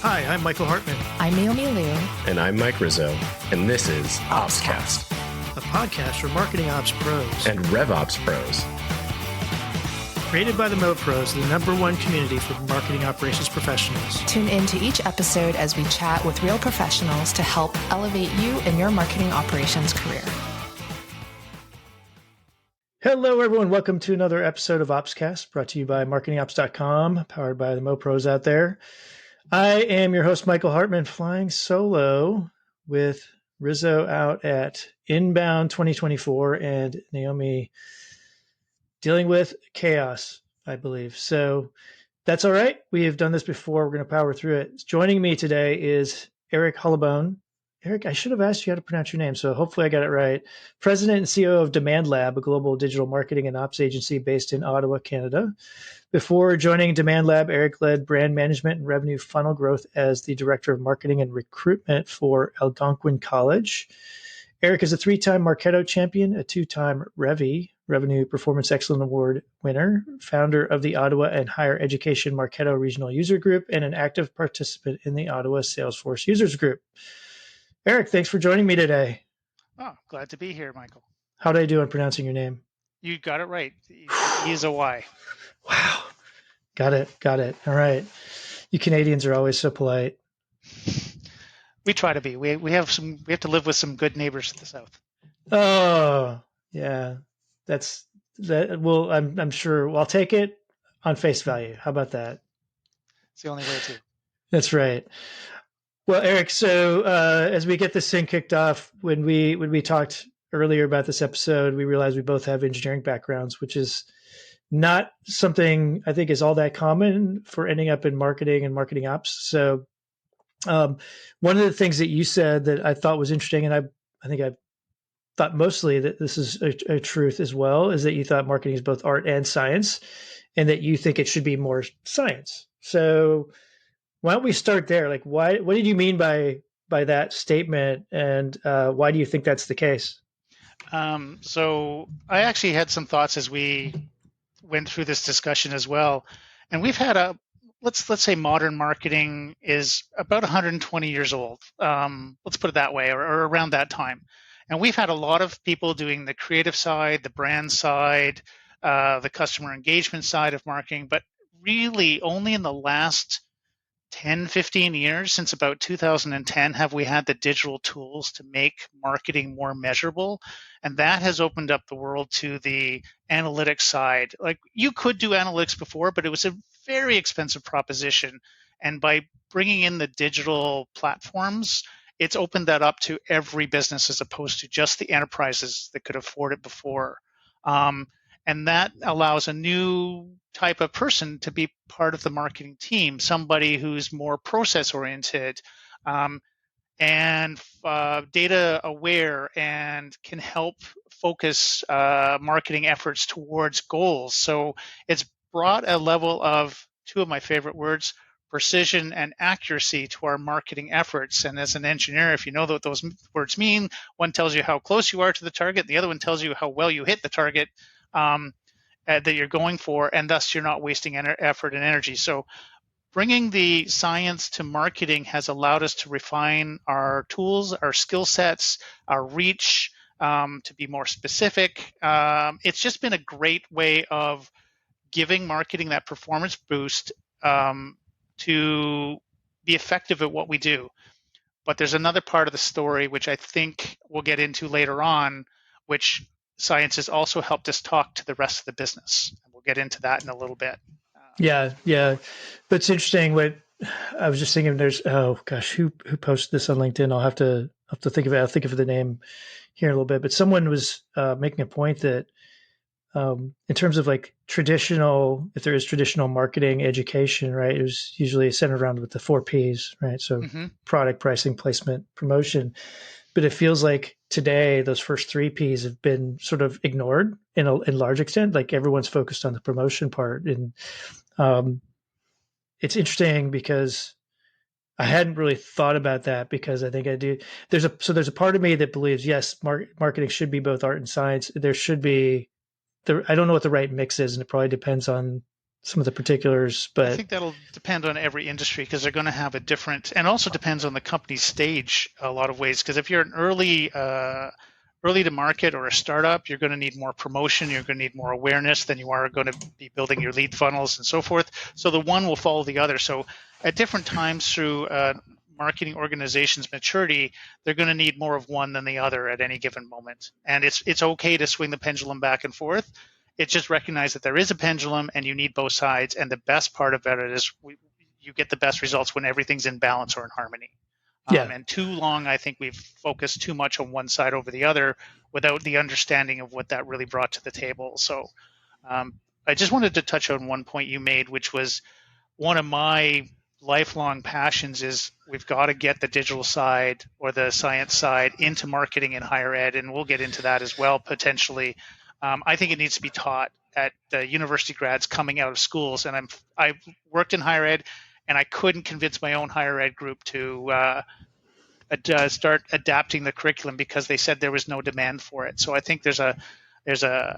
Hi, I'm Michael Hartmann. I'm Naomi Liu. And I'm Mike Rizzo. And this is OpsCast, a podcast for marketing ops pros and RevOps pros. Created by the Mo Pros, the #1 community for marketing operations professionals. Tune in to each episode as we chat with real professionals to help elevate you in your marketing operations career. Hello, everyone. Welcome to another episode of OpsCast, brought to you by marketingops.com, powered by the Mo Pros out there. I am your host, Michael Hartmann, flying solo with Rizzo out at Inbound 2024 and Naomi dealing with chaos, I believe. So that's all right. We have done this before. We're going to power through it. Joining me today is Eric Hollebone. Eric, I should have asked you how to pronounce your name, so hopefully I got it right. President and CEO of DemandLab, a global digital marketing and ops agency based in Ottawa, Canada. Before joining DemandLab, Eric led brand management and revenue funnel growth as the director of marketing and recruitment for Algonquin College. Eric is a 3-time Marketo champion, a 2-time Revenue Performance Excellence Award winner, founder of the Ottawa and Higher Education Marketo Regional User Group, and an active participant in the Ottawa Salesforce Users Group. Eric, thanks for joining me today. Oh, glad to be here, Michael. How did I do on pronouncing your name? You got it right. E is a Y. Wow. Got it. All right. You Canadians are always so polite. We try to be. We have to live with some good neighbors to the south. Oh, yeah. That's that. Well, I'm sure. Well, I'll take it on face value. How about that? It's the only way to. That's right. Well, Eric, so as we get this thing kicked off, when we talked earlier about this episode, we realized we both have engineering backgrounds, which is not something I think is all that common for ending up in marketing and marketing ops. So one of the things that you said that I thought was interesting, and I think I thought mostly that this is a truth as well, is that you thought marketing is both art and science, and that you think it should be more science. So why don't we start there? Like, what did you mean by that statement, and why do you think that's the case? So I actually had some thoughts as we went through this discussion as well, and we've had let's say modern marketing is about 120 years old. Let's put it that way, or around that time, and we've had a lot of people doing the creative side, the brand side, the customer engagement side of marketing, but really only in the last 10, 15 years, since about 2010, have we had the digital tools to make marketing more measurable. And that has opened up the world to the analytics side. Like, you could do analytics before, but it was a very expensive proposition. And by bringing in the digital platforms, it's opened that up to every business as opposed to just the enterprises that could afford it before. And that allows a new type of person to be part of the marketing team, somebody who's more process-oriented and data aware and can help focus marketing efforts towards goals. So it's brought a level of, two of my favorite words, precision and accuracy to our marketing efforts. And as an engineer, if you know what those words mean, one tells you how close you are to the target, the other one tells you how well you hit the target that you're going for, and thus you're not wasting effort and energy. So bringing the science to marketing has allowed us to refine our tools, our skill sets, our reach, to be more specific. It's just been a great way of giving marketing that performance boost to be effective at what we do. But there's another part of the story, which I think we'll get into later on, which science has also helped us talk to the rest of the business. And we'll get into that in a little bit. Yeah. But it's interesting. What I was just thinking, who posted this on LinkedIn? I'll have to think of it. I'll think of the name here in a little bit. But someone was making a point that in terms of like traditional, if there is traditional marketing education, right, it was usually centered around with the 4 Ps, right? So product, pricing, placement, promotion. But it feels like today those first 3 Ps have been sort of ignored in large extent. Like, everyone's focused on the promotion part, and it's interesting because I hadn't really thought about that, because I think I do. There's a part of me that believes, yes, marketing should be both art and science. There should be I don't know what the right mix is, and it probably depends on some of the particulars, I but think that'll depend on every industry because they're going to have a different, and also depends on the company's stage a lot of ways. Because if you're an early to market or a startup, you're going to need more promotion, you're going to need more awareness than you are going to be building your lead funnels and so forth. So the one will follow the other. So at different times through marketing organization's maturity, they're going to need more of one than the other at any given moment. And it's okay to swing the pendulum back and forth. It's just recognize that there is a pendulum and you need both sides. And the best part about it is you get the best results when everything's in balance or in harmony. And too long, I think we've focused too much on one side over the other without the understanding of what that really brought to the table. So I just wanted to touch on one point you made, which was one of my lifelong passions is we've got to get the digital side or the science side into marketing in higher ed. And we'll get into that as well, potentially. I think it needs to be taught at university grads coming out of schools. And I've worked in higher ed, and I couldn't convince my own higher ed group to start adapting the curriculum because they said there was no demand for it. So I think there's a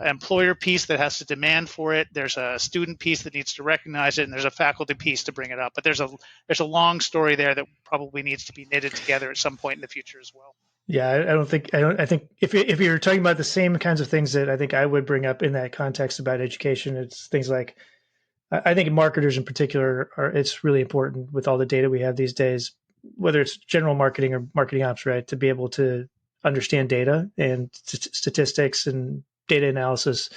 employer piece that has to demand for it. There's a student piece that needs to recognize it, and there's a faculty piece to bring it up. But there's a long story there that probably needs to be knitted together at some point in the future as well. Yeah, I think if you're talking about the same kinds of things that I think I would bring up in that context about education, it's things like, I think marketers in particular it's really important with all the data we have these days, whether it's general marketing or marketing ops, right? To be able to understand data and statistics and data analysis.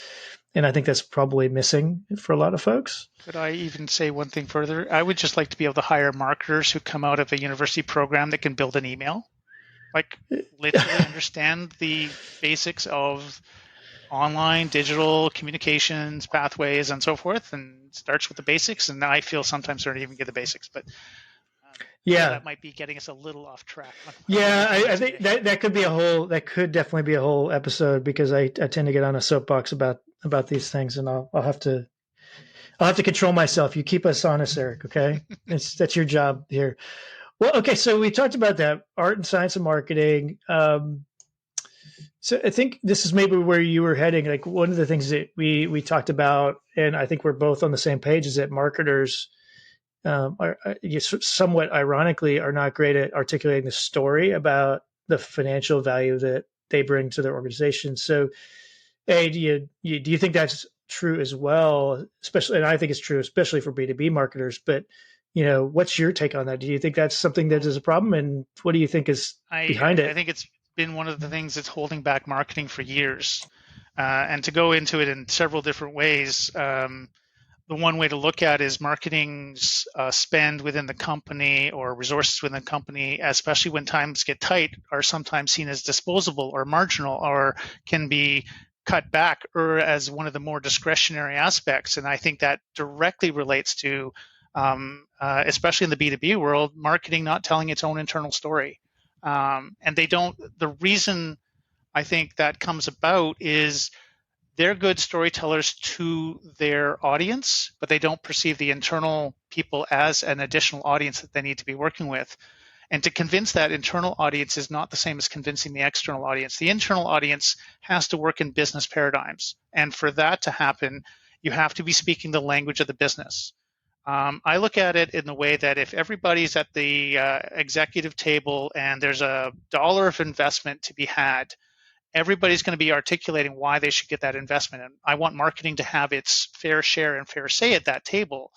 And I think that's probably missing for a lot of folks. Could I even say one thing further? I would just like to be able to hire marketers who come out of a university program that can build an email. Like literally understand the basics of online, digital communications, pathways, and so forth, and starts with the basics. And I feel sometimes they don't even get the basics, but that might be getting us a little off track. I think that could definitely be a whole episode, because I tend to get on a soapbox about these things, and I'll have to control myself. You keep us honest, Eric. Okay, that's your job here. Well, okay, so we talked about that, art and science and marketing. So I think this is maybe where you were heading. Like, one of the things that we talked about, and I think we're both on the same page, is that marketers are somewhat ironically are not great at articulating the story about the financial value that they bring to their organization. So, do you think that's true as well? Especially, and I think it's true, especially for B2B marketers. But what's your take on that? Do you think that's something that is a problem, and what do you think is behind it? I think it's been one of the things that's holding back marketing for years. And to go into it in several different ways, the one way to look at is marketing's spend within the company or resources within the company, especially when times get tight, are sometimes seen as disposable or marginal, or can be cut back, or as one of the more discretionary aspects. And I think that directly relates to especially in the B2B world, marketing not telling its own internal story. And the reason I think that comes about is they're good storytellers to their audience, but they don't perceive the internal people as an additional audience that they need to be working with. And to convince that internal audience is not the same as convincing the external audience. The internal audience has to work in business paradigms. And for that to happen, you have to be speaking the language of the business. I look at it in the way that if everybody's at the executive table and there's $1 of investment to be had, everybody's going to be articulating why they should get that investment. And I want marketing to have its fair share and fair say at that table.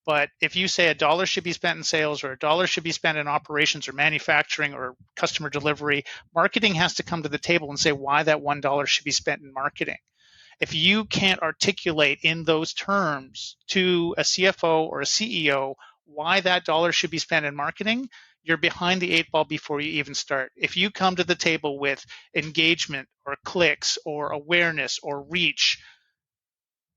But if you say $1 should be spent in sales, or $1 should be spent in operations or manufacturing or customer delivery, marketing has to come to the table and say why that $1 should be spent in marketing. If you can't articulate in those terms to a CFO or a CEO why that $1 should be spent in marketing, you're behind the 8 ball before you even start. If you come to the table with engagement or clicks or awareness or reach,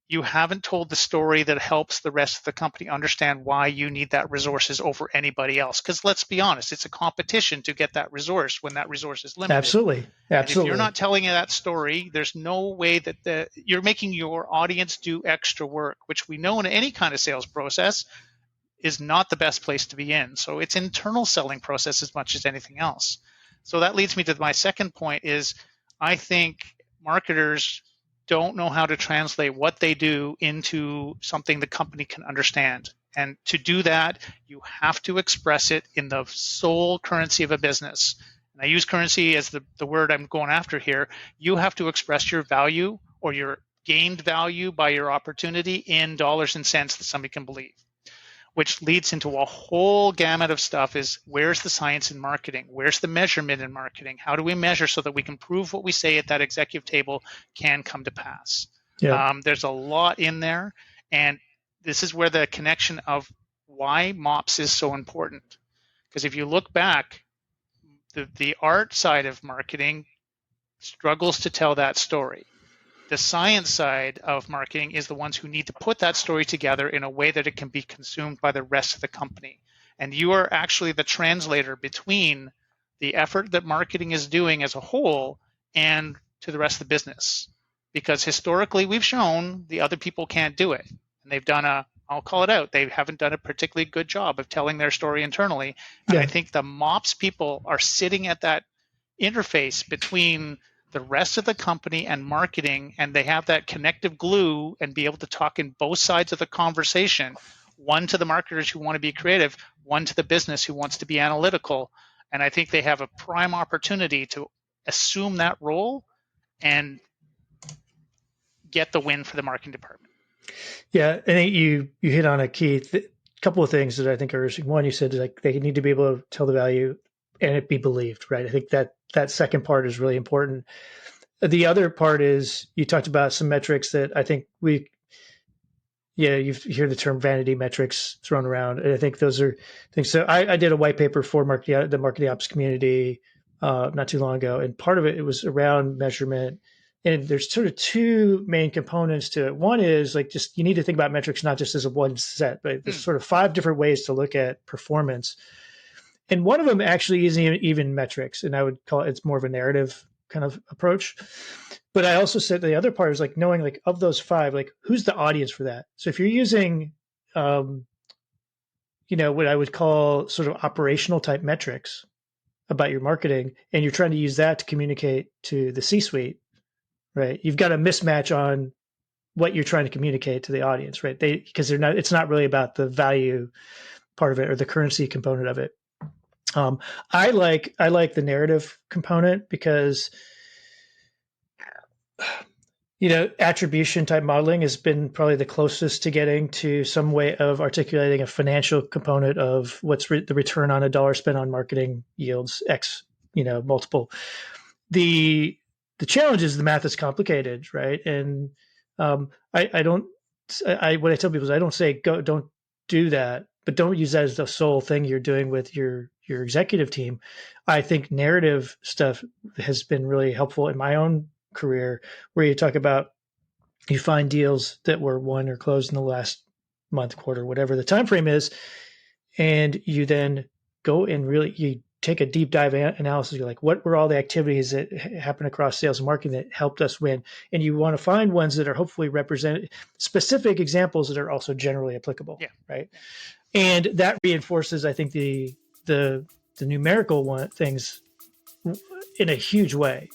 you haven't told the story that helps the rest of the company understand why you need that resources over anybody else. Because let's be honest, it's a competition to get that resource when that resource is limited. Absolutely. And if you're not telling that story, there's no way that you're making your audience do extra work, which we know in any kind of sales process is not the best place to be in. So it's internal selling process as much as anything else. So that leads me to my second point is I think marketers don't know how to translate what they do into something the company can understand. And to do that, you have to express it in the sole currency of a business. And I use currency as the word I'm going after here. You have to express your value or your gained value by your opportunity in dollars and cents that somebody can believe, which leads into a whole gamut of stuff. Is where's the science in marketing? Where's the measurement in marketing? How do we measure so that we can prove what we say at that executive table can come to pass? Yeah. There's a lot in there. And this is where the connection of why MOPS is so important. Because if you look back, the art side of marketing struggles to tell that story. The science side of marketing is the ones who need to put that story together in a way that it can be consumed by the rest of the company. And you are actually the translator between the effort that marketing is doing as a whole and to the rest of the business. Because historically, we've shown the other people can't do it. And they've done I'll call it out, they haven't done a particularly good job of telling their story internally. And I think the MOPS people are sitting at that interface between the rest of the company and marketing, and they have that connective glue and be able to talk in both sides of the conversation, one to the marketers who want to be creative, one to the business who wants to be analytical. And I think they have a prime opportunity to assume that role and get the win for the marketing department. Yeah, I think you hit on a key couple of things that I think are interesting. One, you said like they need to be able to tell the value and it be believed, right? I think that second part is really important. The other part is you talked about some metrics that I think you hear the term vanity metrics thrown around. And I think those are things. So I did a white paper for the marketing ops community not too long ago. And part of it was around measurement. And there's sort of two main components to it. One is like just you need to think about metrics not just as a one set, but there's sort of 5 different ways to look at performance. And one of them actually isn't even metrics, and I would call it's more of a narrative kind of approach. But I also said the other part is like knowing like of those 5, like who's the audience for that. So if you're using, what I would call sort of operational type metrics about your marketing, and you're trying to use that to communicate to the C-suite, right? You've got a mismatch on what you're trying to communicate to the audience, right? Because it's not really about the value part of it or the currency component of it. I like the narrative component because, attribution type modeling has been probably the closest to getting to some way of articulating a financial component of what's the return on a dollar spent on marketing yields X, multiple. The challenge is the math is complicated, right? And what I tell people is I don't say don't do that, but don't use that as the sole thing you're doing with your executive team. I think narrative stuff has been really helpful in my own career, where you talk about you find deals that were won or closed in the last month, quarter, whatever the time frame is, and you then go and you take a deep dive analysis. You're like, what were all the activities that happened across sales and marketing that helped us win? And you want to find ones that are hopefully represent specific examples that are also generally applicable, right? And that reinforces, I think, the numerical things in a huge way.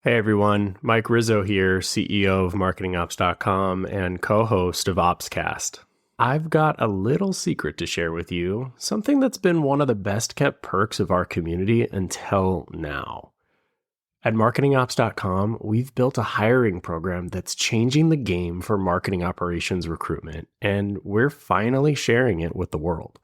Hey everyone, Mike Rizzo here, CEO of MarketingOps.com and co-host of OpsCast. I've got a little secret to share with you, something that's been one of the best kept perks of our community until now. At MarketingOps.com, we've built a hiring program that's changing the game for marketing operations recruitment, and we're finally sharing it with the world.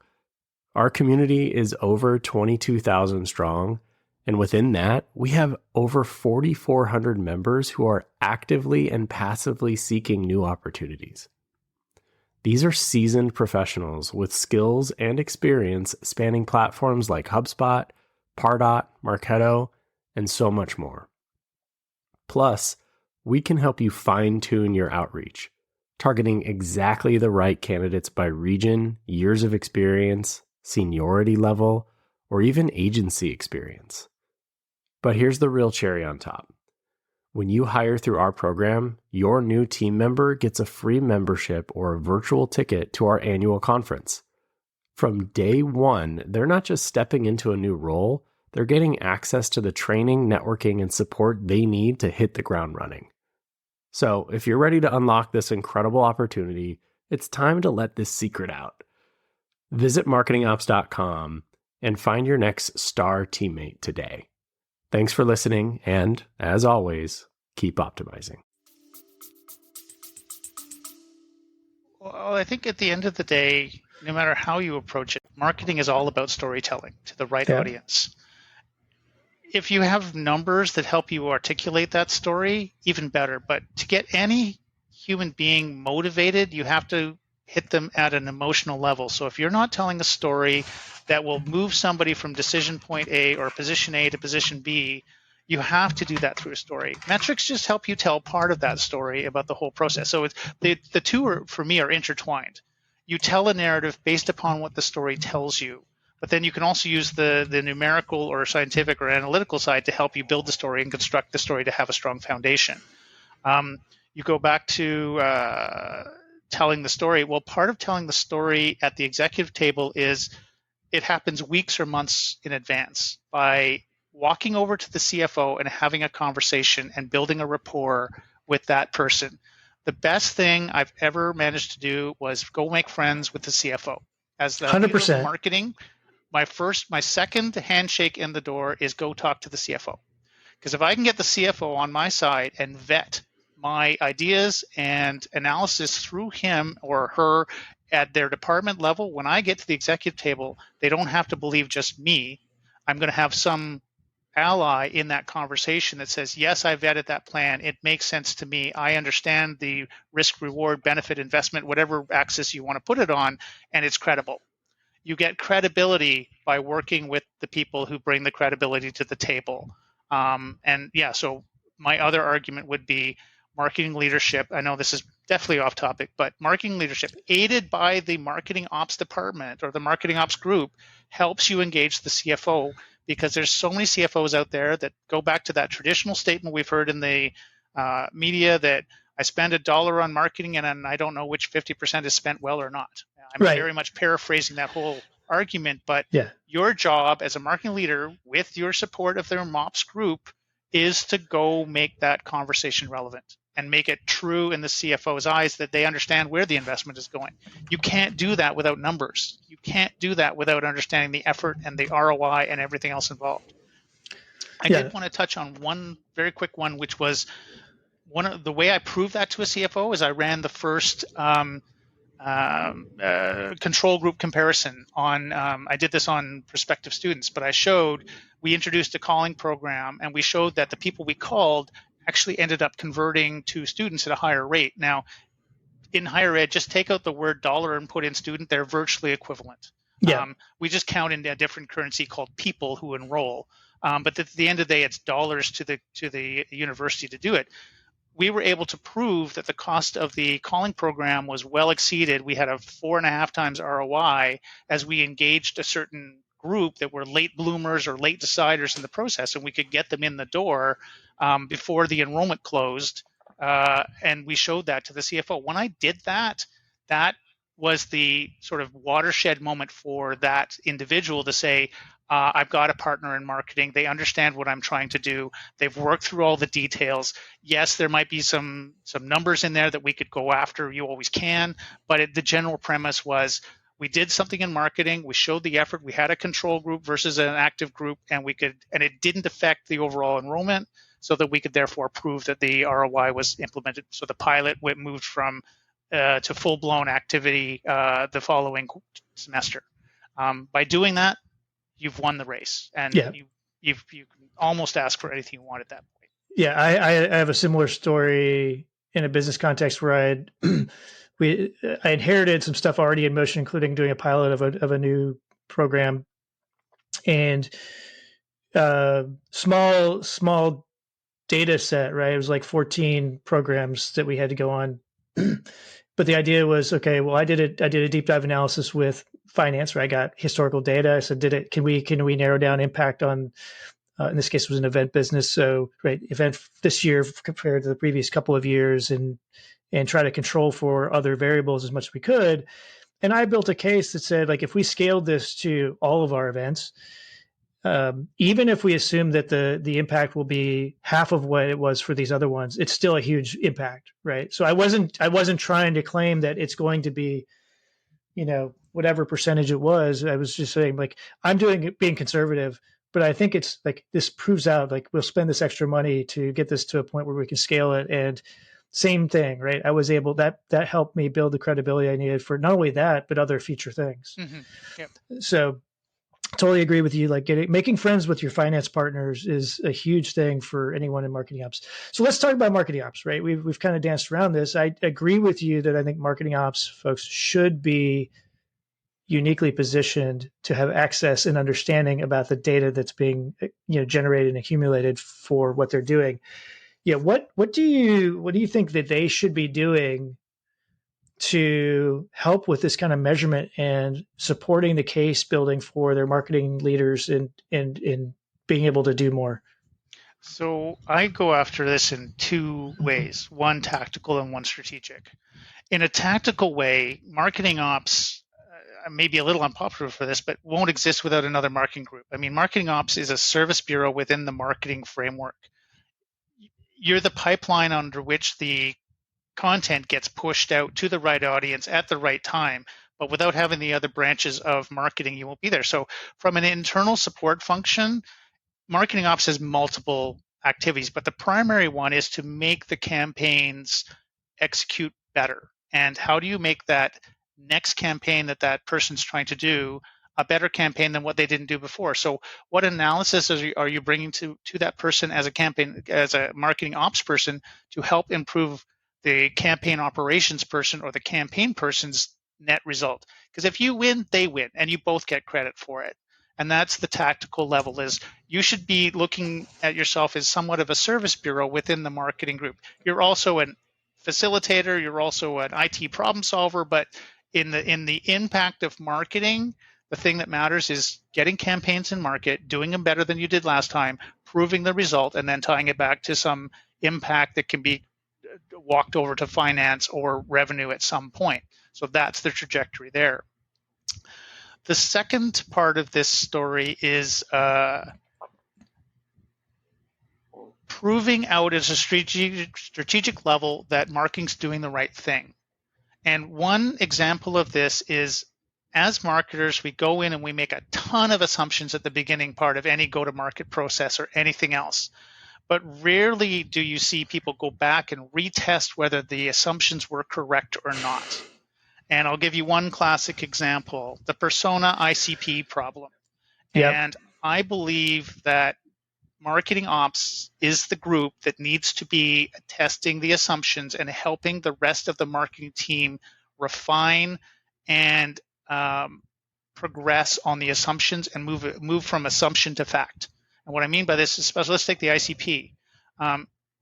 Our community is over 22,000 strong, and within that, we have over 4,400 members who are actively and passively seeking new opportunities. These are seasoned professionals with skills and experience spanning platforms like HubSpot, Pardot, Marketo, and so much more. Plus, we can help you fine-tune your outreach, targeting exactly the right candidates by region, years of experience, seniority level, or even agency experience. But here's the real cherry on top. When you hire through our program, your new team member gets a free membership or a virtual ticket to our annual conference. From day one, they're not just stepping into a new role, they're getting access to the training, networking, and support they need to hit the ground running. So if you're ready to unlock this incredible opportunity, it's time to let this secret out. Visit marketingops.com and find your next star teammate today. Thanks for listening, and as always, keep optimizing. Well, I think at the end of the day, no matter how you approach it, marketing is all about storytelling to the right audience. If you have numbers that help you articulate that story, even better. But to get any human being motivated, you have to hit them at an emotional level. So if you're not telling a story that will move somebody from decision point A or position A to position B, you have to do that through a story. Metrics just help you tell part of that story about the whole process. So the two are, for me, are intertwined. You tell a narrative based upon what the story tells you, but then you can also use the numerical or scientific or analytical side to help you build the story and construct the story to have a strong foundation. You go back to telling the story. Well, part of telling the story at the executive table is it happens weeks or months in advance by walking over to the CFO and having a conversation and building a rapport with that person. The best thing I've ever managed to do was go make friends with the CFO. As the 100%. leader of marketing, my second handshake in the door is go talk to the CFO. Because if I can get the CFO on my side and vet my ideas and analysis through him or her at their department level, when I get to the executive table, they don't have to believe just me. I'm going to have some ally in that conversation that says, yes, I vetted that plan. It makes sense to me. I understand the risk, reward, benefit, investment, whatever axis you want to put it on, and it's credible. You get credibility by working with the people who bring the credibility to the table. So my other argument would be marketing leadership. I know this is definitely off topic, but marketing leadership aided by the marketing ops department or the marketing ops group helps you engage the CFO, because there's so many CFOs out there that go back to that traditional statement we've heard in the media that I spend $1 on marketing and I don't know which 50% is spent well or not. I'm very much paraphrasing that whole argument, but your job as a marketing leader with your support of their MOPS group is to go make that conversation relevant and make it true in the CFO's eyes that they understand where the investment is going. You can't do that without numbers. You can't do that without understanding the effort and the ROI and everything else involved. I did want to touch on one very quick one, which was one of the way I proved that to a CFO is I ran the first control group comparison on, I did this on prospective students, but we introduced a calling program and we showed that the people we called actually ended up converting to students at a higher rate. Now, in higher ed, just take out the word dollar and put in student, they're virtually equivalent. We just count in a different currency called people who enroll. But at the end of the day, it's dollars to the university to do it. We were able to prove that the cost of the calling program was well exceeded. We had a 4.5 times ROI as we engaged a certain group that were late bloomers or late deciders in the process, and we could get them in the door before the enrollment closed. And we showed that to the CFO. When I did that, that was the sort of watershed moment for that individual to say, I've got a partner in marketing. They understand what I'm trying to do. They've worked through all the details. Yes, there might be some numbers in there that we could go after. You always can. But the general premise was we did something in marketing. We showed the effort. We had a control group versus an active group, and it didn't affect the overall enrollment, so that we could therefore prove that the ROI was implemented. So the pilot moved from to full-blown activity the following semester. By doing that, you've won the race, and you can almost ask for anything you want at that point. Yeah, I have a similar story in a business context where I inherited some stuff already in motion, including doing a pilot of a new program, and small data set. Right, it was like 14 programs that we had to go on. But the idea was, okay, well, I did a deep dive analysis with finance, where I got historical data. I said, can we narrow down impact on, in this case, it was an event business. So, event this year compared to the previous couple of years, and try to control for other variables as much as we could. And I built a case that said, if we scaled this to all of our events, even if we assume that the impact will be half of what it was for these other ones, it's still a huge impact, right? So I wasn't trying to claim that it's going to be, whatever percentage it was. I was just saying, like, I'm being conservative, but I think it's like this proves out, like, we'll spend this extra money to get this to a point where we can scale it. And same thing, right? I was able that helped me build the credibility I needed for not only that but other future things. Mm-hmm. Yep. So totally agree with you. Like, making friends with your finance partners is a huge thing for anyone in marketing ops. So let's talk about marketing ops, right? We've kind of danced around this. I agree with you that I think marketing ops folks should be uniquely positioned to have access and understanding about the data that's being generated and accumulated for what they're doing. Yeah, what do you think that they should be doing to help with this kind of measurement and supporting the case building for their marketing leaders in being able to do more? So I go after this in two ways, one tactical and one strategic. In a tactical way, marketing ops may be a little unpopular for this, but won't exist without another marketing group. I mean, marketing ops is a service bureau within the marketing framework. You're the pipeline under which the content gets pushed out to the right audience at the right time, but without having the other branches of marketing, you won't be there. So from an internal support function, marketing ops has multiple activities, but the primary one is to make the campaigns execute better. And how do you make that next campaign that person's trying to do a better campaign than what they didn't do before? So what analysis are you bringing to that person as a marketing ops person to help improve the campaign operations person or the campaign person's net result? Because if you win, they win, and you both get credit for it. And that's the tactical level. Is you should be looking at yourself as somewhat of a service bureau within the marketing group. You're also an facilitator, you're also an IT problem solver, but in the impact of marketing, the thing that matters is getting campaigns in market, doing them better than you did last time, proving the result, and then tying it back to some impact that can be walked over to finance or revenue at some point. So that's the trajectory there. The second part of this story is proving out at a strategic level that marketing's doing the right thing. And one example of this is, as marketers, we go in and we make a ton of assumptions at the beginning part of any go-to-market process or anything else. But rarely do you see people go back and retest whether the assumptions were correct or not. And I'll give you one classic example, the persona ICP problem. Yep. And I believe that marketing ops is the group that needs to be testing the assumptions and helping the rest of the marketing team refine and progress on the assumptions and move from assumption to fact. And what I mean by this is, let's take the ICP.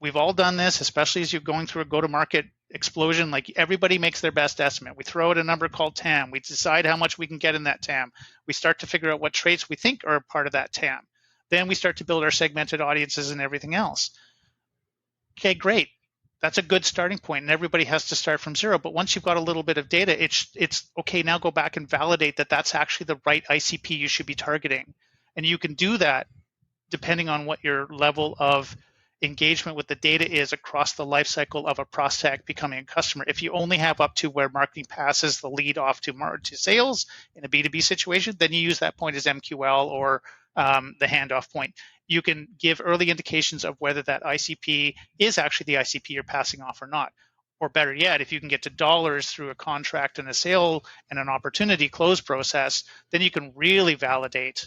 We've all done this, especially as you're going through a go-to-market explosion. Like, everybody makes their best estimate. We throw out a number called TAM. We decide how much we can get in that TAM. We start to figure out what traits we think are part of that TAM. Then we start to build our segmented audiences and everything else. Okay, great. That's a good starting point, and everybody has to start from zero. But once you've got a little bit of data, it's okay, now go back and validate that that's actually the right ICP you should be targeting. And you can do that depending on what your level of engagement with the data is across the life cycle of a prospect becoming a customer. If you only have up to where marketing passes the lead off to sales in a B2B situation, then you use that point as MQL or the handoff point. You can give early indications of whether that ICP is actually the ICP you're passing off or not. Or better yet, if you can get to dollars through a contract and a sale and an opportunity close process, then you can really validate,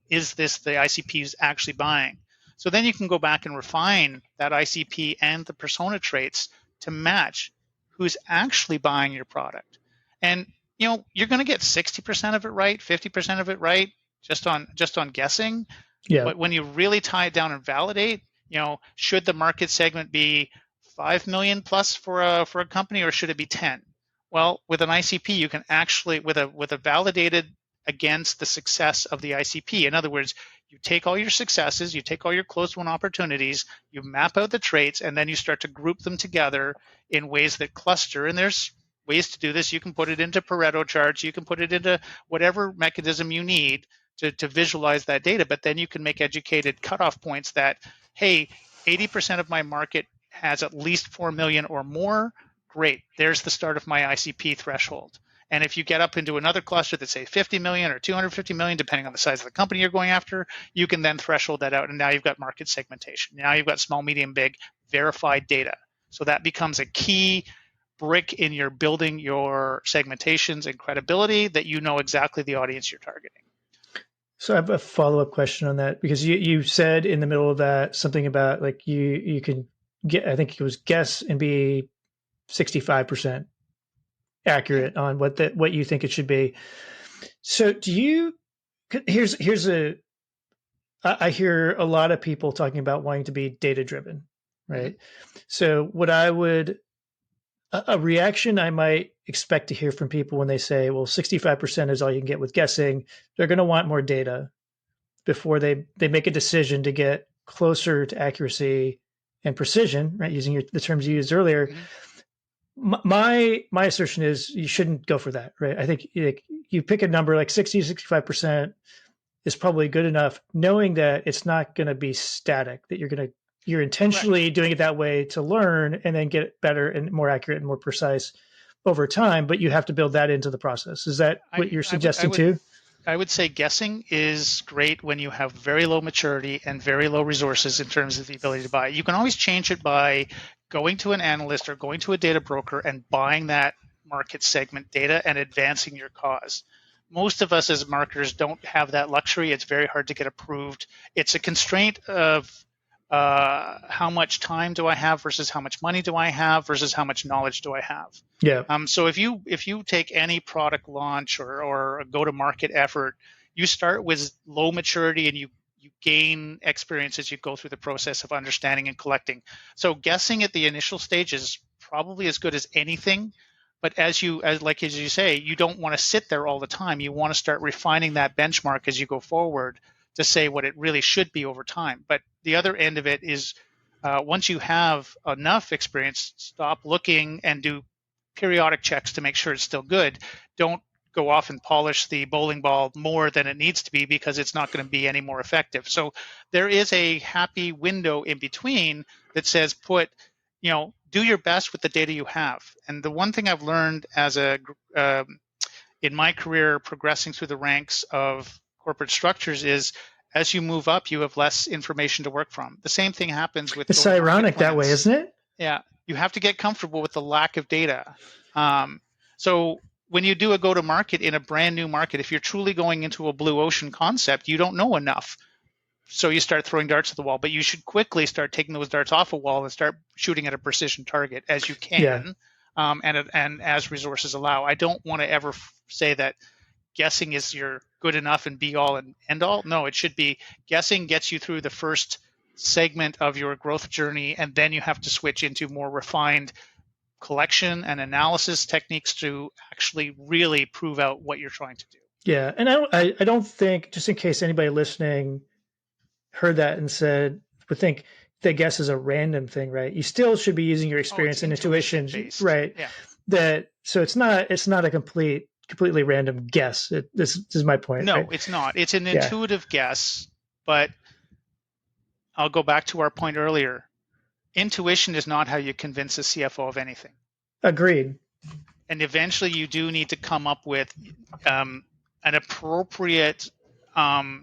is this the ICP who's actually buying? So then you can go back and refine that ICP and the persona traits to match who's actually buying your product. And you're going to get 60% of it right, 50% of it right, just on guessing. Yeah. But when you really tie it down and validate, should the market segment be 5 million plus for a company, or should it be 10? Well, with an ICP, you can actually, with a validated against the success of the ICP. In other words, you take all your successes, you take all your closed-won opportunities, you map out the traits, and then you start to group them together in ways that cluster. And there's ways to do this. You can put it into Pareto charts. You can put it into whatever mechanism you need to visualize that data, but then you can make educated cutoff points that, hey, 80% of my market has at least 4 million or more. Great, there's the start of my ICP threshold. And if you get up into another cluster that's, say, 50 million or 250 million, depending on the size of the company you're going after, you can then threshold that out. And now you've got market segmentation. Now you've got small, medium, big, verified data. So that becomes a key brick in your building your segmentations and credibility, that you know exactly the audience you're targeting. So I have a follow-up question on that, because you said in the middle of that something about like you can get, I think it was guess and be 65% accurate on what you think it should be. So I hear a lot of people talking about wanting to be data-driven, right? So a reaction I might expect to hear from people when they say, well, 65% is all you can get with guessing, they're going to want more data before they make a decision to get closer to accuracy and precision, right? Using the terms you used earlier. My assertion is you shouldn't go for that, right? I think you pick a number like 60, 65% is probably good enough, knowing that it's not going to be static, that you're intentionally doing it that way to learn and then get better and more accurate and more precise over time, but you have to build that into the process. Is that what you're suggesting too? I would say guessing is great when you have very low maturity and very low resources in terms of the ability to buy. You can always change it by going to an analyst or going to a data broker and buying that market segment data and advancing your cause. Most of us as marketers don't have that luxury. It's very hard to get approved. It's a constraint of how much time do I have versus how much money do I have versus how much knowledge do I have. Yeah. So if you take any product launch or a go-to-market effort, you start with low maturity and you gain experience as you go through the process of understanding and collecting. So guessing at the initial stage is probably as good as anything. But as you say, you don't want to sit there all the time. You want to start refining that benchmark as you go forward to say what it really should be over time. But the other end of it is once you have enough experience, stop looking and do periodic checks to make sure it's still good. Don't go off and polish the bowling ball more than it needs to be, because it's not going to be any more effective. So there is a happy window in between that says do your best with the data you have. And the one thing I've learned in my career progressing through the ranks of corporate structures is as you move up, you have less information to work from. The same thing happens with. It's ironic that way, isn't it? Yeah, you have to get comfortable with the lack of data. So when you do a go-to-market in a brand new market, if you're truly going into a blue ocean concept, you don't know enough. So you start throwing darts at the wall, but you should quickly start taking those darts off a wall and start shooting at a precision target as you can, and as resources allow. I don't want to ever say that guessing is your good enough and be all and end all. No, it should be guessing gets you through the first segment of your growth journey, and then you have to switch into more refined collection and analysis techniques to actually really prove out what you're trying to do. Yeah, and I don't think, just in case anybody listening heard that and would think that guess is a random thing, right? You still should be using your experience and intuition, right? Yeah. So it's not a completely random guess. This is my point. No, right? It's not. It's an intuitive guess, but I'll go back to our point earlier. Intuition is not how you convince a CFO of anything. Agreed. And eventually you do need to come up with an appropriate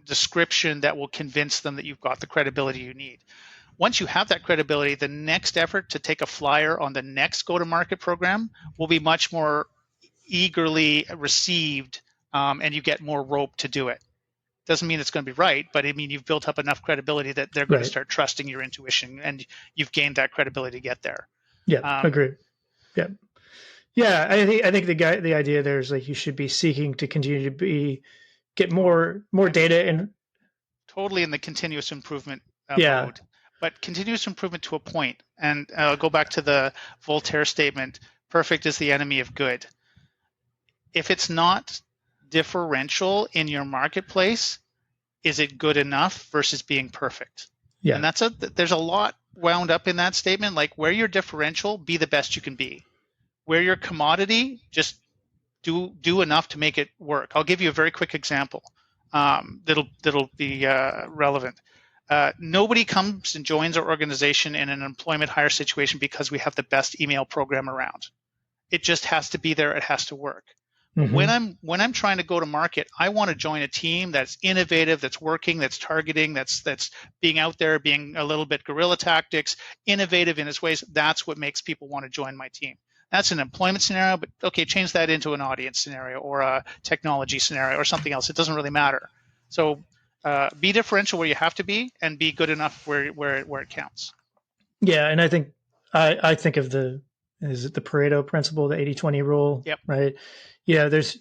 description that will convince them that you've got the credibility you need. Once you have that credibility, the next effort to take a flyer on the next go-to-market program will be much more eagerly received, and you get more rope to do it. Doesn't mean it's going to be right, but I mean you've built up enough credibility that they're going to start trusting your intuition, and you've gained that credibility to get there. Yeah, agreed. Yeah. I think the idea there is like you should be seeking to continue to get more data and totally in the continuous improvement mode. But continuous improvement to a point. And I'll go back to the Voltaire statement: "Perfect is the enemy of good." If it's not differential in your marketplace, is it good enough versus being perfect? Yeah. And there's a lot wound up in that statement. Like where you're differential, be the best you can be. Where you're commodity, just do enough to make it work. I'll give you a very quick example. that'll be relevant. Nobody comes and joins our organization in an employment hire situation because we have the best email program around. It just has to be there. It has to work. Mm-hmm. When I'm trying to go to market, I want to join a team that's innovative, that's working, that's targeting, that's being out there, being a little bit guerrilla tactics, innovative in its ways. That's what makes people want to join my team. That's an employment scenario, but okay, change that into an audience scenario or a technology scenario or something else. It doesn't really matter. So be differential where you have to be, and be good enough where it counts. Yeah, and I think I think of is it the Pareto principle, the 80-20 rule? Yep. Right. Yeah, there's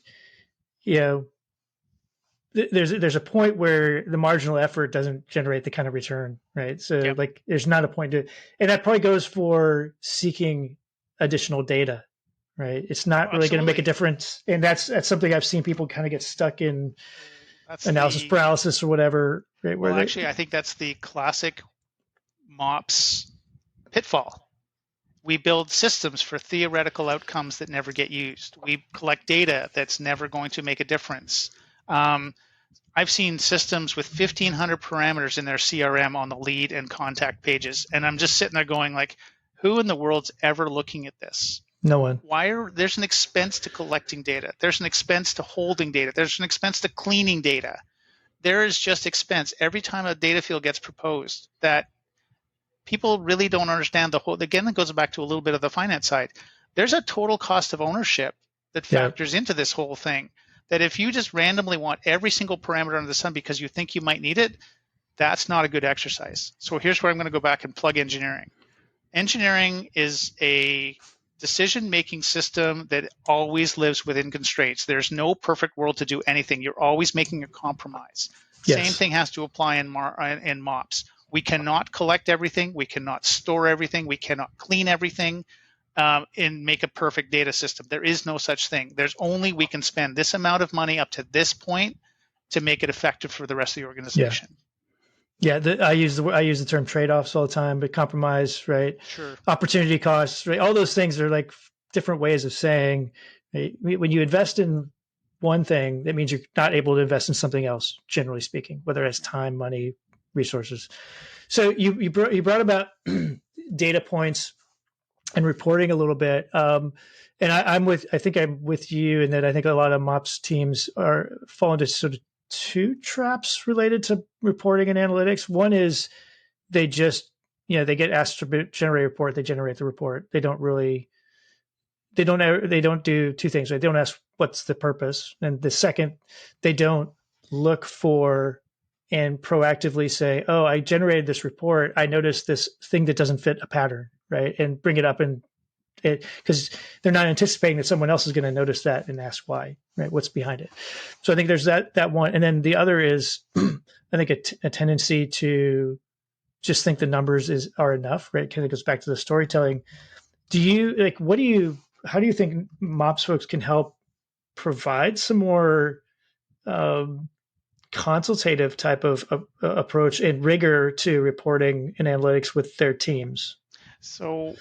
a point where the marginal effort doesn't generate the kind of return, right? So Yep. like there's not a point to, and that probably goes for seeking additional data, right? It's not really going to make a difference. And that's something I've seen people kind of get stuck in analysis paralysis or whatever. Right? Well, actually, I think that's the classic MOPS pitfall. We build systems for theoretical outcomes that never get used. We collect data that's never going to make a difference. I've seen systems with 1,500 parameters in their CRM on the lead and contact pages, and I'm just sitting there going like, who in the world's ever looking at this? No one. There's an expense to collecting data. There's an expense to holding data. There's an expense to cleaning data. There is just expense every time a data field gets proposed that people really don't understand the whole. Again, it goes back to a little bit of the finance side. There's a total cost of ownership that factors into this whole thing. That if you just randomly want every single parameter under the sun because you think you might need it, that's not a good exercise. So here's where I'm going to go back and plug engineering. Engineering is a decision-making system that always lives within constraints. There's no perfect world to do anything. You're always making a compromise. Yes. Same thing has to apply in MOPS. We cannot collect everything. We cannot store everything. We cannot clean everything and make a perfect data system. There is no such thing. There's only we can spend this amount of money up to this point to make it effective for the rest of the organization. Yeah, I use the term trade-offs all the time, but compromise, right? Sure. Opportunity costs, right? All those things are like different ways of saying, right? When you invest in one thing, that means you're not able to invest in something else, generally speaking, whether it's time, money, resources. So you brought about data points and reporting a little bit, and I think I'm with you in that I think a lot of MOPS teams fall into sort of two traps related to reporting and analytics. One is they just they get asked to generate a report, they generate the report. They don't do two things, right? They don't ask what's the purpose, and the second, they don't look for and proactively say, oh, I generated this report. I noticed this thing that doesn't fit a pattern, right? And bring it up because they're not anticipating that someone else is going to notice that and ask why, right? What's behind it? So I think there's that one. And then the other is, I think a tendency to just think the numbers are enough, right? Kind of goes back to the storytelling. How do you think MOPS folks can help provide some more consultative type of approach and rigor to reporting and analytics with their teams? So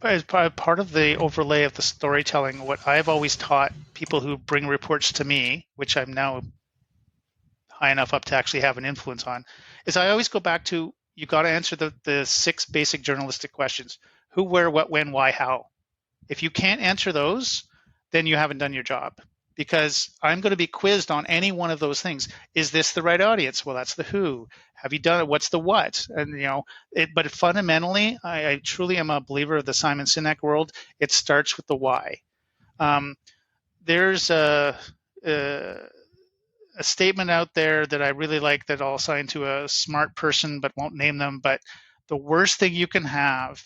as part of the overlay of the storytelling, what I've always taught people who bring reports to me, which I'm now high enough up to actually have an influence on, is I always go back to, you got to answer the 6 basic journalistic questions: who, where, what, when, why, how. If you can't answer those, then you haven't done your job. Because I'm going to be quizzed on any one of those things. Is this the right audience? Well, that's the who. Have you done it? What's the what? And but fundamentally, I truly am a believer of the Simon Sinek world. It starts with the why. There's a statement out there that I really like that I'll assign to a smart person, but won't name them. But the worst thing you can have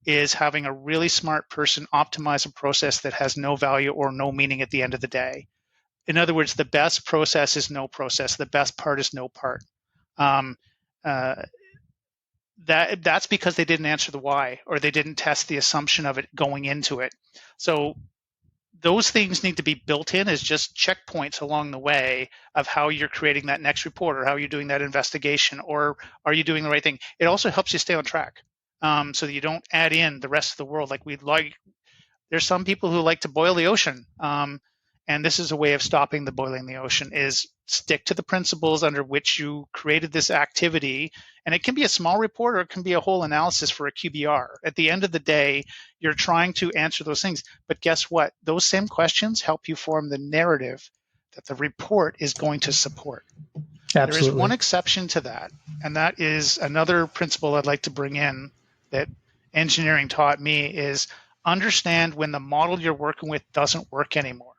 is having a really smart person optimize a process that has no value or no meaning at the end of the day. In other words, the best process is no process. The best part is no part. That's because they didn't answer the why, or they didn't test the assumption of it going into it. So those things need to be built in as just checkpoints along the way of how you're creating that next report, or how you're doing that investigation, or are you doing the right thing? It also helps you stay on track. So that you don't add in the rest of the world. There's some people who like to boil the ocean, and this is a way of stopping the boiling the ocean, is stick to the principles under which you created this activity. And it can be a small report or it can be a whole analysis for a QBR. At the end of the day, you're trying to answer those things. But guess what? Those same questions help you form the narrative that the report is going to support. Absolutely. There is one exception to that, and that is another principle I'd like to bring in that engineering taught me is understand when the model you're working with doesn't work anymore.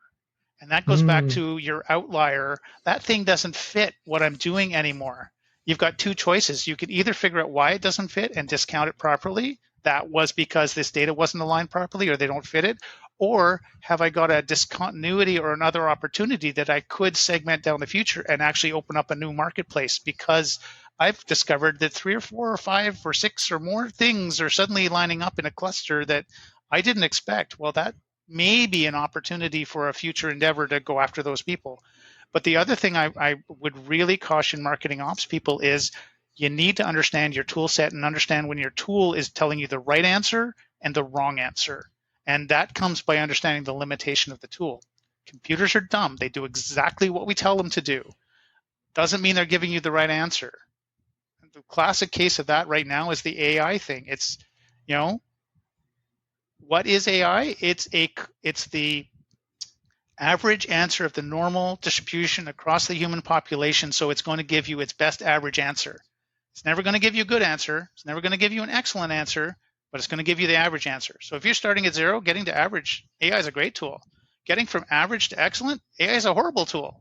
And that goes back to your outlier. That thing doesn't fit what I'm doing anymore. You've got two choices. You can either figure out why it doesn't fit and discount it properly. That was because this data wasn't aligned properly or they don't fit it. Or have I got a discontinuity or another opportunity that I could segment down the future and actually open up a new marketplace because I've discovered that 3 or 4 or 5 or 6 or more things are suddenly lining up in a cluster that I didn't expect. Well, that may be an opportunity for a future endeavor to go after those people. But the other thing I would really caution marketing ops people is you need to understand your tool set and understand when your tool is telling you the right answer and the wrong answer. And that comes by understanding the limitation of the tool. Computers are dumb. They do exactly what we tell them to do. Doesn't mean they're giving you the right answer. The classic case of that right now is the AI thing. It's, what is AI? It's the average answer of the normal distribution across the human population, so it's going to give you its best average answer. It's never going to give you a good answer. It's never going to give you an excellent answer, but it's going to give you the average answer. So if you're starting at 0, getting to average, AI is a great tool. Getting from average to excellent, AI is a horrible tool.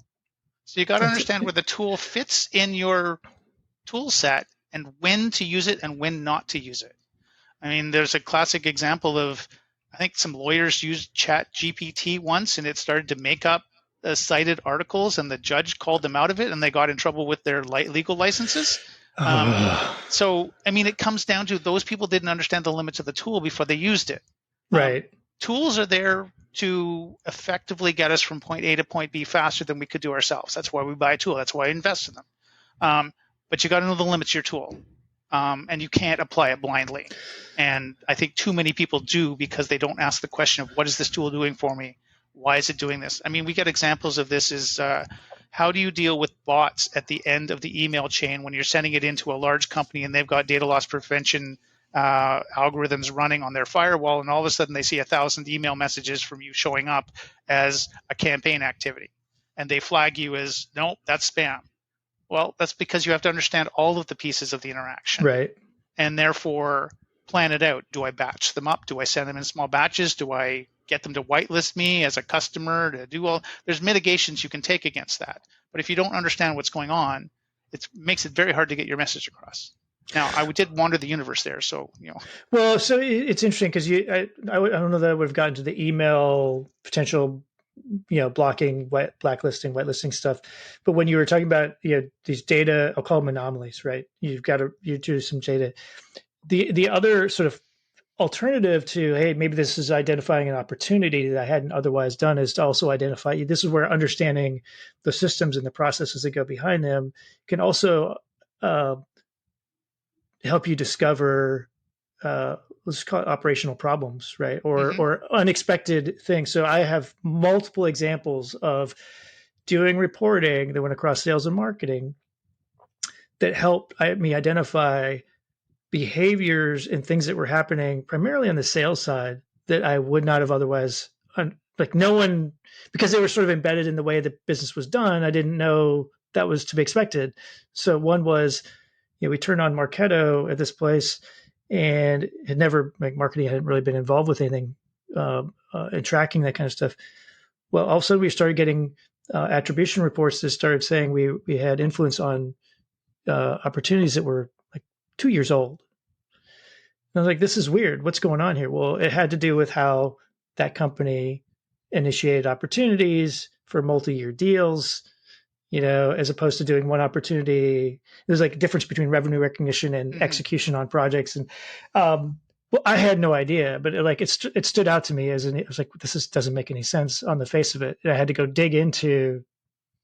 So you got to understand where the tool fits in your tool set and when to use it and when not to use it. I mean, there's a classic example of, I think some lawyers used Chat GPT once and it started to make up cited articles and the judge called them out of it and they got in trouble with their legal licenses. So, I mean, it comes down to those people didn't understand the limits of the tool before they used it. Right. Tools are there to effectively get us from point A to point B faster than we could do ourselves. That's why we buy a tool. That's why I invest in them. But you got to know the limits of your tool. And you can't apply it blindly. And I think too many people do because they don't ask the question of what is this tool doing for me? Why is it doing this? I mean, we get examples of this is how do you deal with bots at the end of the email chain when you're sending it into a large company and they've got data loss prevention algorithms running on their firewall and all of a sudden they see 1,000 email messages from you showing up as a campaign activity and they flag you as, nope, that's spam. Well, that's because you have to understand all of the pieces of the interaction. Right. And therefore plan it out. Do I batch them up? Do I send them in small batches? Do I get them to whitelist me as a customer to do all? There's mitigations you can take against that. But if you don't understand what's going on, it makes it very hard to get your message across. Now, I did wander the universe there, so Well, so it's interesting because I don't know that I would have gotten to the email potential, blocking, blacklisting, whitelisting stuff. But when you were talking about these data, I'll call them anomalies, right? You do some data. The other sort of alternative to, hey, maybe this is identifying an opportunity that I hadn't otherwise done, is to also identify, this is where understanding the systems and the processes that go behind them can also help you discover, let's call it operational problems, right? Or unexpected things. So I have multiple examples of doing reporting that went across sales and marketing that helped me identify behaviors and things that were happening primarily on the sales side that I would not have otherwise, no one, because they were sort of embedded in the way the business was done. I didn't know that was to be expected. So one was, we turned on Marketo at this place and had never, marketing hadn't really been involved with anything and tracking that kind of stuff. Well, all of a sudden we started getting attribution reports that started saying we had influence on opportunities that were 2 years old. And I was like, this is weird. What's going on here? Well, it had to do with how that company initiated opportunities for multi-year deals, as opposed to doing one opportunity. There's a difference between revenue recognition and execution on projects. And well, I had no idea, but it stood out to me it was like, doesn't make any sense on the face of it. And I had to go dig into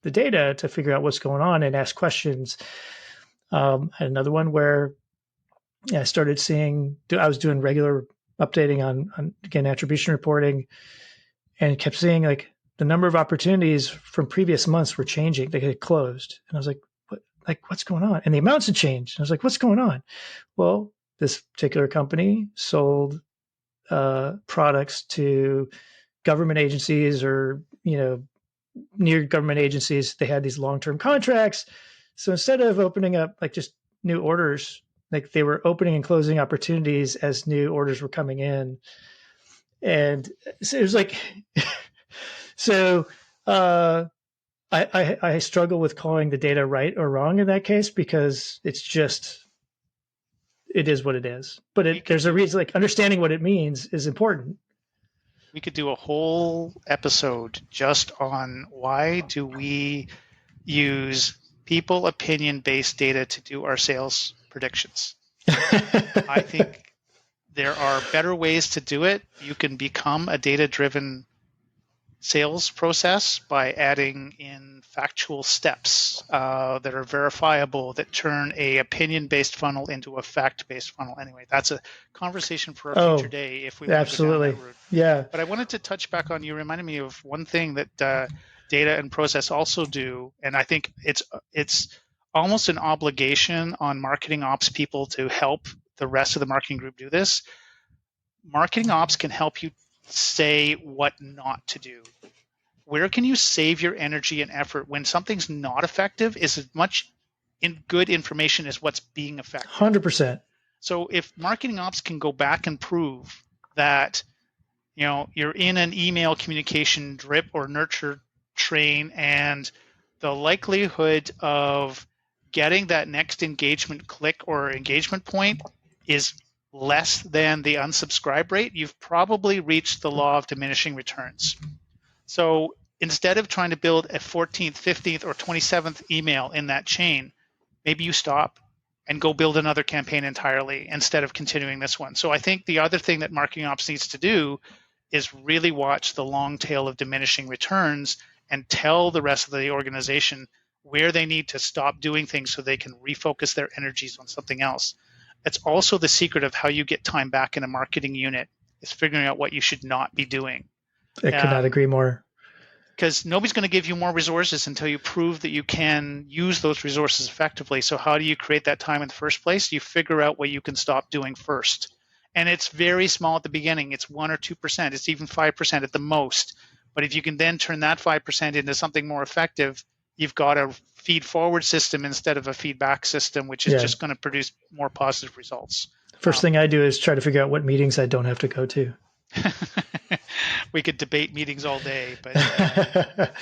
the data to figure out what's going on and ask questions. I had another one where I started seeing, I was doing regular updating on again, attribution reporting and kept seeing the number of opportunities from previous months were changing. They had closed. And I was like, what's going on? And the amounts had changed. I was like, what's going on? Well, this particular company sold products to government agencies or, near government agencies. They had these long-term contracts. So instead of opening up like just new orders, like they were opening and closing opportunities as new orders were coming in. And so it was like, so I struggle with calling the data right or wrong in that case, because it is what it is. But there's a reason, like understanding what it means is important. We could do a whole episode just on why do we use people opinion-based data to do our sales predictions. I think there are better ways to do it. You can become a data-driven sales process by adding in factual steps that are verifiable, that turn a opinion-based funnel into a fact-based funnel. Anyway, that's a conversation for a future day if we want to go down that route. Yeah. But I wanted to touch back on, you reminded me of one thing that data and process also do, and I think it's almost an obligation on marketing ops people to help the rest of the marketing group do this. Marketing ops can help you say what not to do. Where can you save your energy and effort when something's not effective is as much good information as what's being effective. 100%. So if marketing ops can go back and prove that, you're in an email communication drip or nurture train, and the likelihood of getting that next engagement click or engagement point is less than the unsubscribe rate, you've probably reached the law of diminishing returns. So instead of trying to build a 14th, 15th, or 27th email in that chain, maybe you stop and go build another campaign entirely instead of continuing this one. So I think the other thing that marketing ops needs to do is really watch the long tail of diminishing returns and tell the rest of the organization where they need to stop doing things so they can refocus their energies on something else. It's also the secret of how you get time back in a marketing unit, is figuring out what you should not be doing. I could not agree more. Because nobody's going to give you more resources until you prove that you can use those resources effectively. So how do you create that time in the first place? You figure out what you can stop doing first. And it's very small at the beginning. It's 1 or 2%. It's even 5% at the most. But if you can then turn that 5% into something more effective, you've got a feed forward system instead of a feedback system, which is just going to produce more positive results. First thing I do is try to figure out what meetings I don't have to go to. We could debate meetings all day, but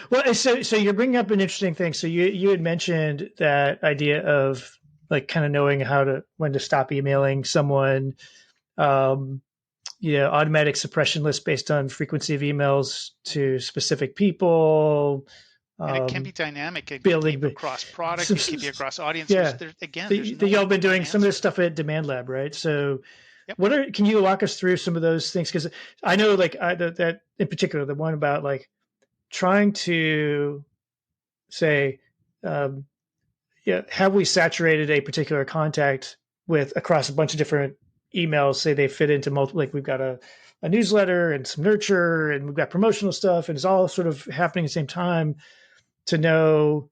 well, so you're bringing up an interesting thing. So you had mentioned that idea of like kind of knowing when to stop emailing someone, automatic suppression list based on frequency of emails to specific people. And it can be dynamic. It can be across products, it can be across audiences. Yeah. Y'all been doing some of this stuff at DemandLab, right? So can you walk us through some of those things? Because I know that in particular, the one about like trying to say, have we saturated a particular contact with across a bunch of different emails? Say they fit into multiple, like we've got a newsletter and some nurture and we've got promotional stuff and it's all sort of happening at the same time to know,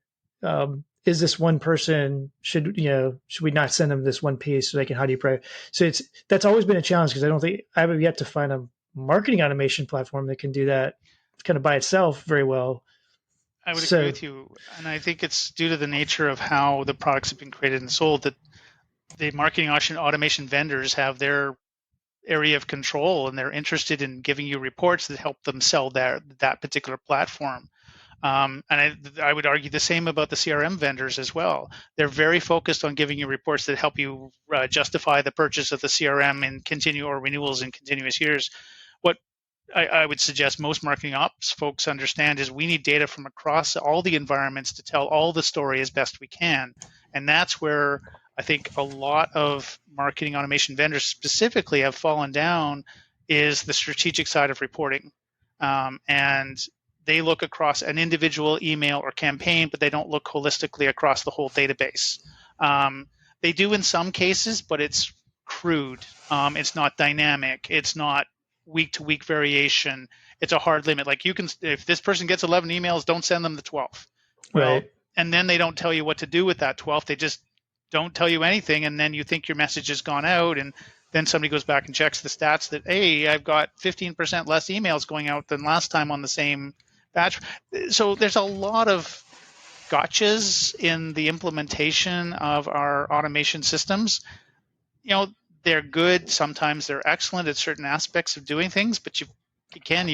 is this one person, should we not send them this one piece so they can, how do you pray? So that's always been a challenge because I don't think I have yet to find a marketing automation platform that can do that kind of by itself very well. I would agree with you. And I think it's due to the nature of how the products have been created and sold that the marketing automation vendors have their area of control and they're interested in giving you reports that help them sell that particular platform. And I would argue the same about the CRM vendors as well. They're very focused on giving you reports that help you justify the purchase of the CRM and renewals in continuous years. What I would suggest most marketing ops folks understand is we need data from across all the environments to tell all the story as best we can. And that's where I think a lot of marketing automation vendors specifically have fallen down is the strategic side of reporting. And they look across an individual email or campaign, but they don't look holistically across the whole database. They do in some cases, but it's crude. It's not dynamic. It's not week-to-week variation. it's a hard limit. Like you can, if this person gets 11 emails, don't send them the 12th. Well, Right. and then they don't tell you what to do with that 12th. They just don't tell you anything, and then you think your message has gone out, and then somebody goes back and checks the stats that, hey, I've got 15% less emails going out than last time on the same batch. So there's a lot of gotchas in the implementation of our automation systems. They're good. Sometimes they're excellent at certain aspects of doing things, but you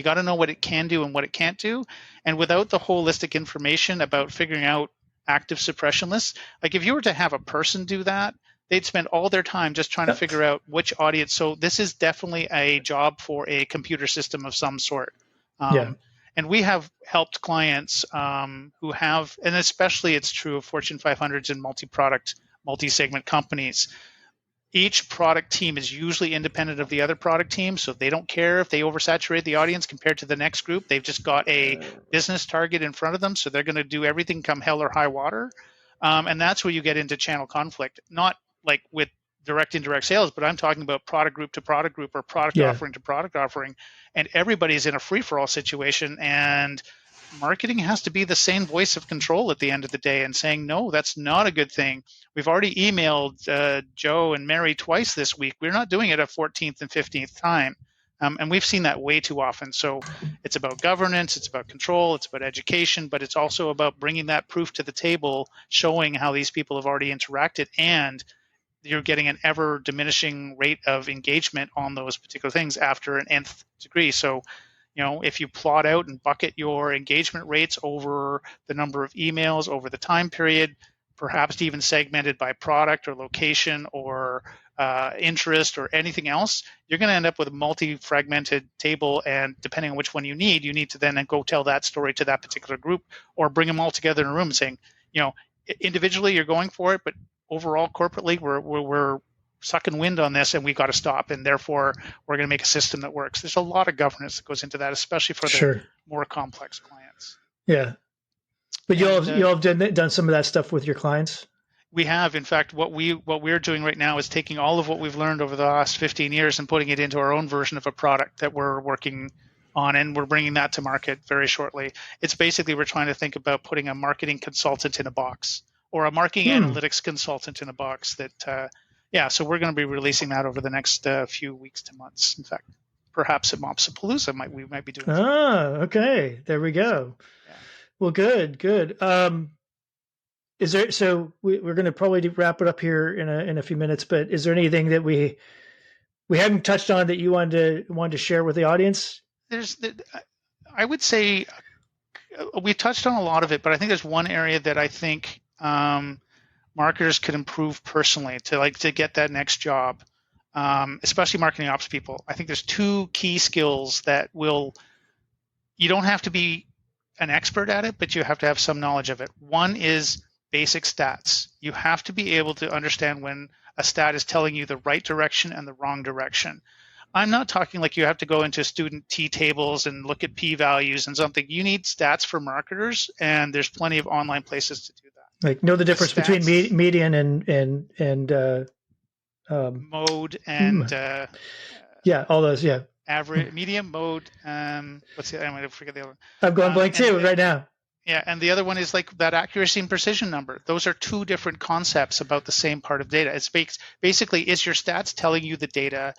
got to know what it can do and what it can't do. And without the holistic information about figuring out active suppression lists, like if you were to have a person do that, they'd spend all their time just trying to figure out which audience. So this is definitely a job for a computer system of some sort. And we have helped clients who have, and especially it's true of Fortune 500s and multi-product, multi-segment companies. Each product team is usually independent of the other product team, so they don't care if they oversaturate the audience compared to the next group. They've just got a business target in front of them, so they're going to do everything come hell or high water. And that's where you get into channel conflict, not like with direct indirect sales, but I'm talking about product group to product group or product offering to product offering, and everybody's in a free-for-all situation, and marketing has to be the same voice of control at the end of the day and saying, no, that's not a good thing. We've already emailed Joe and Mary twice this week. We're not doing it a 14th and 15th time. And we've seen that way too often. So it's about governance, it's about control, it's about education, but it's also about bringing that proof to the table, showing how these people have already interacted, and you're getting an ever diminishing rate of engagement on those particular things after an nth degree. So if you plot out and bucket your engagement rates over the number of emails over the time period, perhaps even segmented by product or location or interest or anything else, you're going to end up with a multi-fragmented table. And depending on which one you need to then go tell that story to that particular group, or bring them all together in a room saying, individually you're going for it, but overall corporately we're sucking wind on this, and we've got to stop, and therefore we're going to make a system that works. There's a lot of governance that goes into that, especially for the more complex clients. Yeah, but you all have done some of that stuff with your clients. We have, in fact, what we're doing right now is taking all of what we've learned over the last 15 years and putting it into our own version of a product that we're working on, and we're bringing that to market very shortly. It's basically, we're trying to think about putting a marketing consultant in a box, or a marketing analytics consultant in a box that. So we're going to be releasing that over the next few weeks to months. In fact, perhaps at Mopsapalooza we might be doing. Okay. There we go. Yeah. Well, good. Is there? So we're going to probably wrap it up here in a few minutes. But is there anything that we haven't touched on that you wanted to share with the audience? I would say we've touched on a lot of it, but I think there's one area that I think. Marketers could improve personally to get that next job, especially marketing ops people. I think there's two key skills that you don't have to be an expert at it, but you have to have some knowledge of it. One is basic stats. You have to be able to understand when a stat is telling you the right direction and the wrong direction. I'm not talking like you have to go into student t-tables and look at p-values and something. You need stats for marketers, and there's plenty of online places to do that. Like know the difference between median and mode and all those average, medium, mode. What's the? I'm going to forget the other one. I'm going blank too right now. Yeah, and the other one is like that accuracy and precision number. Those are two different concepts about the same part of data. It's basically, is your stats telling you the data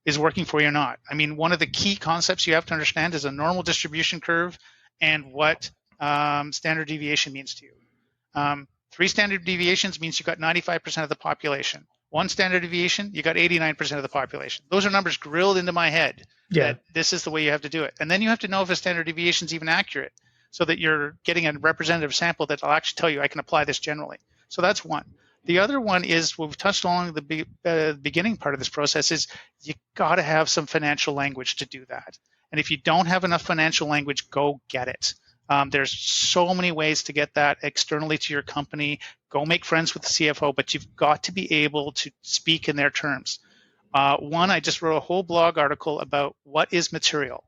is working for you or not? I mean, one of the key concepts you have to understand is a normal distribution curve and what standard deviation means to you. 3 standard deviations means you got 95% of the population. 1 standard deviation, you got 89% of the population. Those are numbers drilled into my head. That this is the way you have to do it. And then you have to know if a standard deviation is even accurate, so that you're getting a representative sample that will actually tell you, I can apply this generally. So that's one. The other one is what we've touched on the beginning part of this process is you got to have some financial language to do that. And if you don't have enough financial language, go get it. There's so many ways to get that externally to your company. Go make friends with the CFO, but you've got to be able to speak in their terms. One, I just wrote a whole blog article about what is material.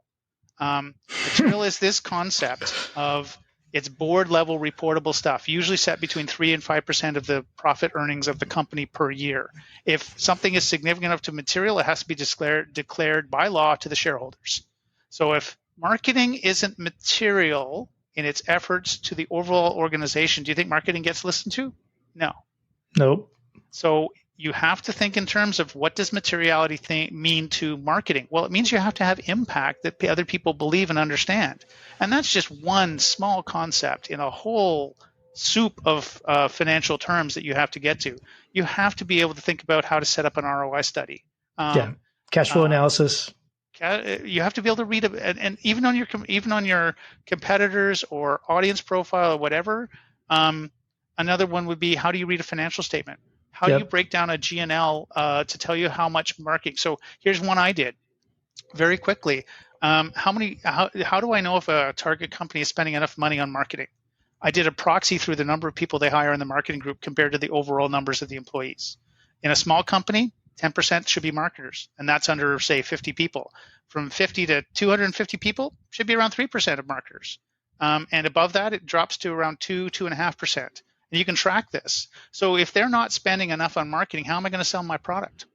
Material is this concept of it's board level reportable stuff, usually set between 3 and 5% of the profit earnings of the company per year. If something is significant enough to material, it has to be declared by law to the shareholders. So if marketing isn't material in its efforts to the overall organization, do you think marketing gets listened to? No. Nope. So you have to think in terms of what does materiality mean to marketing? Well, it means you have to have impact that other people believe and understand. And that's just one small concept in a whole soup of financial terms that you have to get to. You have to be able to think about how to set up an ROI study. Cash flow analysis. You have to be able to read it, and even on your competitors or audience profile or whatever. Another one would be, how do you read a financial statement? How do you break down a G&L to tell you how much marketing? So here's one I did very quickly. How do I know if a target company is spending enough money on marketing? I did a proxy through the number of people they hire in the marketing group compared to the overall numbers of the employees. In a small company, 10% should be marketers, and that's under, say, 50 people. From 50 to 250 people should be around 3% of marketers. And above that, it drops to around 2.5%. And you can track this. So if they're not spending enough on marketing, how am I going to sell my product?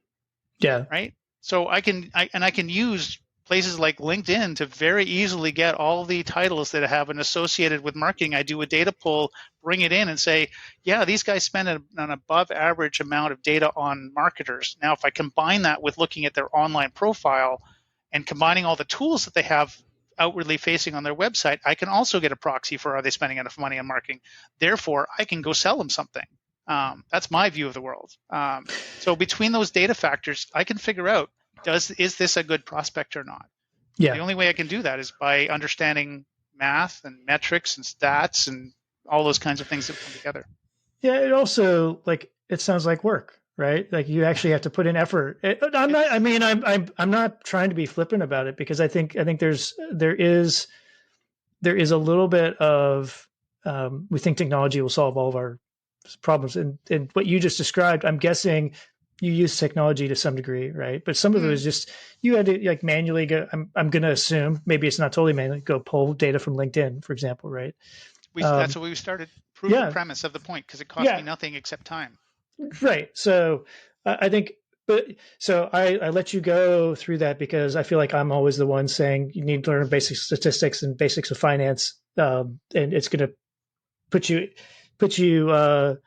Yeah. Right. So I can use places like LinkedIn to very easily get all the titles that have been associated with marketing. I do a data pull, bring it in and say, yeah, these guys spend an above average amount of data on marketers. Now, if I combine that with looking at their online profile and combining all the tools that they have outwardly facing on their website, I can also get a proxy for, are they spending enough money on marketing? Therefore, I can go sell them something. That's my view of the world. So between those data factors, I can figure out, is this a good prospect or not? Yeah. The only way I can do that is by understanding math and metrics and stats and all those kinds of things that come together. Yeah, it also, it sounds like work, right? Like you actually have to put in effort. I'm not trying to be flippant about it, because I think there is a little bit of we think technology will solve all of our problems, and what you just described, I'm guessing you use technology to some degree, right? But some of it was just, you had to manually go, I'm going to assume, maybe it's not totally manually, go pull data from LinkedIn, for example, right? That's what we started. Prove the premise of the point, because it cost me nothing except time. Right. So I think, I let you go through that because I feel like I'm always the one saying you need to learn basic statistics and basics of finance. And it's going to put you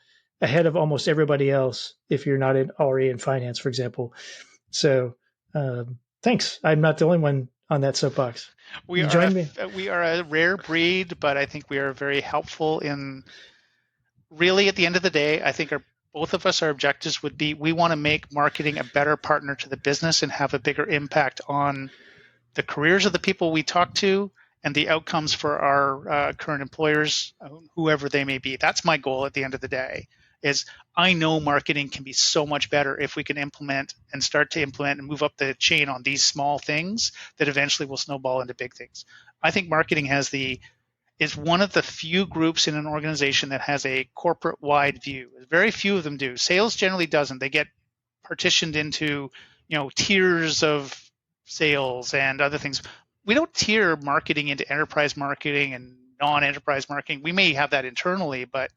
ahead of almost everybody else if you're not already in finance, for example. So thanks. I'm not the only one on that soapbox. We are a rare breed, but I think we are very helpful in, really, at the end of the day, I think both of us, our objectives would be, we want to make marketing a better partner to the business and have a bigger impact on the careers of the people we talk to and the outcomes for our current employers, whoever they may be. That's my goal at the end of the day. Is I know marketing can be so much better if we can start to implement and move up the chain on these small things that eventually will snowball into big things. I think marketing is one of the few groups in an organization that has a corporate-wide view. Very few of them do. Sales generally doesn't. They get partitioned into, tiers of sales and other things. We don't tier marketing into enterprise marketing and non-enterprise marketing. We may have that internally, but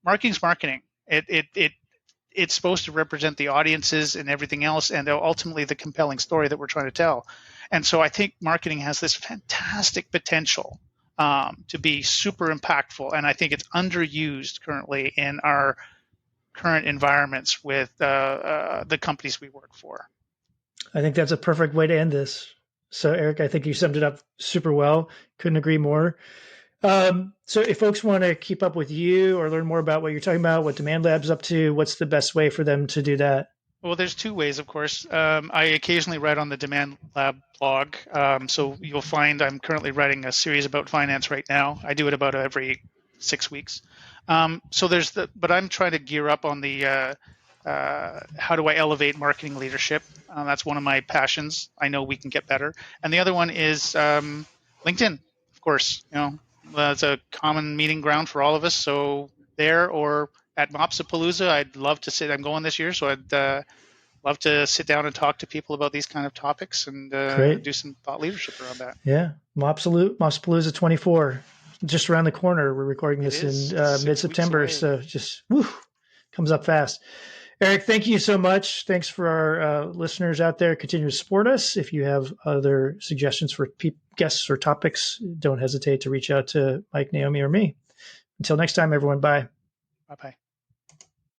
marketing's marketing. It's supposed to represent the audiences and everything else, and ultimately the compelling story that we're trying to tell. And so I think marketing has this fantastic potential to be super impactful, and I think it's underused currently in our current environments with the companies we work for. I think that's a perfect way to end this. So, Eric, I think you summed it up super well. Couldn't agree more. So if folks want to keep up with you or learn more about what you're talking about, what DemandLab's up to, what's the best way for them to do that? Well, there's two ways, of course. I occasionally write on the DemandLab blog. So you'll find I'm currently writing a series about finance right now. I do it about every 6 weeks. But I'm trying to gear up on the how do I elevate marketing leadership? That's one of my passions. I know we can get better. And the other one is LinkedIn, of course. It's a common meeting ground for all of us. So there, or at Mopsapalooza, I'd love to sit. I'm going this year, so I'd love to sit down and talk to people about these kind of topics and do some thought leadership around that. Yeah, Mopsapalooza 24, just around the corner. We're recording this in mid-September, so just comes up fast. Eric, thank you so much. Thanks for our listeners out there. Continue to support us. If you have other suggestions for guests or topics, don't hesitate to reach out to Mike, Naomi, or me. Until next time, everyone. Bye. Bye-bye.